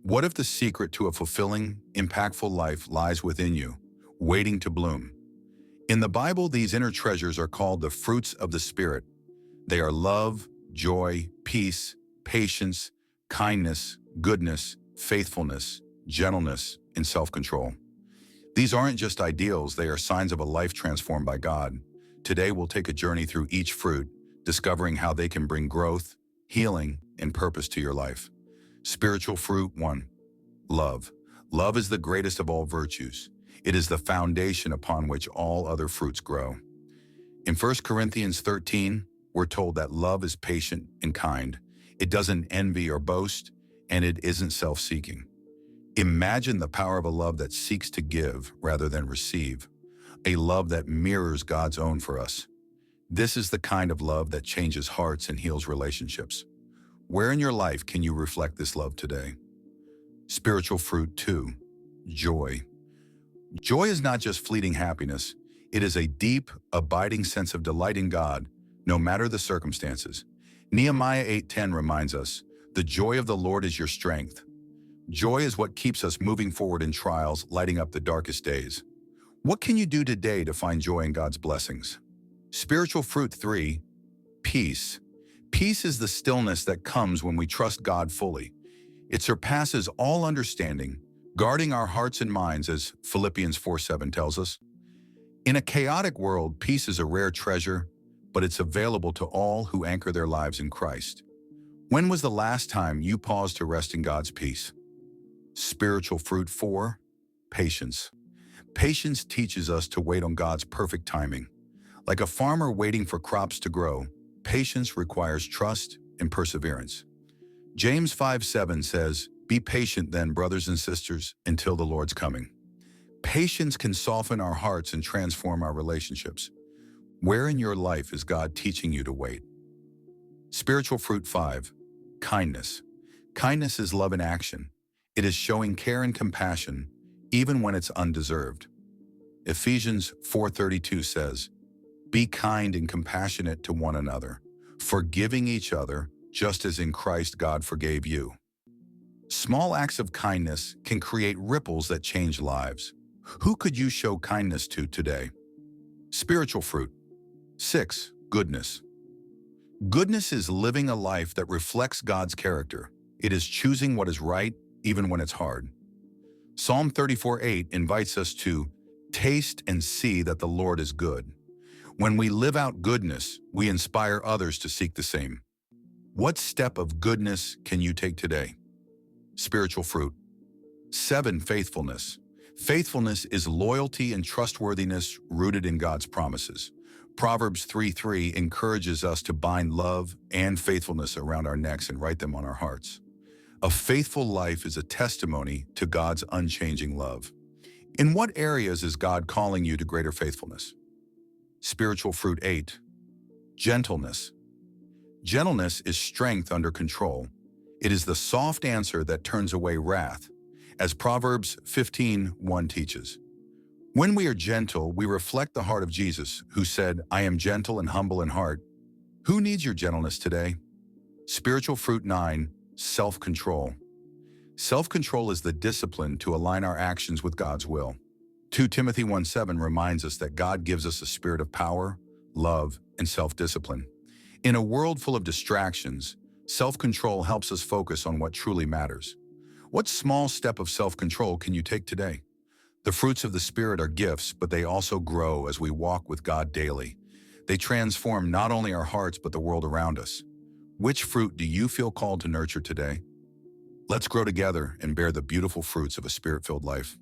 What if the secret to a fulfilling, impactful life lies within you, waiting to bloom? In the Bible, these inner treasures are called the fruits of the Spirit. They are love, joy, peace, patience, kindness, goodness, faithfulness, gentleness, and self-control. These aren't just ideals, they are signs of a life transformed by God. Today, we'll take a journey through each fruit, discovering how they can bring growth, healing, and purpose to your life. Spiritual fruit 1. Love. Love is the greatest of all virtues. It is the foundation upon which all other fruits grow. In 1 Corinthians 13, we're told that love is patient and kind. It doesn't envy or boast, and it isn't self-seeking. Imagine the power of a love that seeks to give rather than receive, a love that mirrors God's own for us. This is the kind of love that changes hearts and heals relationships. Where in your life can you reflect this love today? Spiritual fruit 2. Joy. Joy is not just fleeting happiness. It is a deep, abiding sense of delight in God, no matter the circumstances. Nehemiah 8:10 reminds us, "The joy of the Lord is your strength." Joy is what keeps us moving forward in trials, lighting up the darkest days. What can you do today to find joy in God's blessings? Spiritual fruit 3. Peace. Peace is the stillness that comes when we trust God fully. It surpasses all understanding, guarding our hearts and minds, as Philippians 4:7 tells us. In a chaotic world, peace is a rare treasure, but it's available to all who anchor their lives in Christ. When was the last time you paused to rest in God's peace? Spiritual fruit 4. Patience. Patience teaches us to wait on God's perfect timing. Like a farmer waiting for crops to grow, patience requires trust and perseverance. James 5:7 says, "Be patient then, brothers and sisters, until the Lord's coming." Patience can soften our hearts and transform our relationships. Where in your life is God teaching you to wait? Spiritual fruit 5. Kindness. Kindness is love in action. It is showing care and compassion, even when it's undeserved. Ephesians 4:32 says, "Be kind and compassionate to one another, forgiving each other, just as in Christ God forgave you." Small acts of kindness can create ripples that change lives. Who could you show kindness to today? Spiritual fruit 6. Goodness. Goodness is living a life that reflects God's character. It is choosing what is right, even when it's hard. Psalm 34:8 invites us to taste and see that the Lord is good. When we live out goodness, we inspire others to seek the same. What step of goodness can you take today? Spiritual fruit 7. Faithfulness. Faithfulness is loyalty and trustworthiness rooted in God's promises. Proverbs 3:3 encourages us to bind love and faithfulness around our necks and write them on our hearts. A faithful life is a testimony to God's unchanging love. In what areas is God calling you to greater faithfulness? Spiritual fruit 8. Gentleness. Gentleness is strength under control. It is the soft answer that turns away wrath, as Proverbs 15:1 teaches. When we are gentle, we reflect the heart of Jesus, who said, "I am gentle and humble in heart." Who needs your gentleness today? Spiritual fruit 9. Self-control. Self-control is the discipline to align our actions with God's will. 2 Timothy 1:7 reminds us that God gives us a spirit of power, love, and self-discipline. In a world full of distractions, self-control helps us focus on what truly matters. What small step of self-control can you take today? The fruits of the Spirit are gifts, but they also grow as we walk with God daily. They transform not only our hearts, but the world around us. Which fruit do you feel called to nurture today? Let's grow together and bear the beautiful fruits of a Spirit-filled life.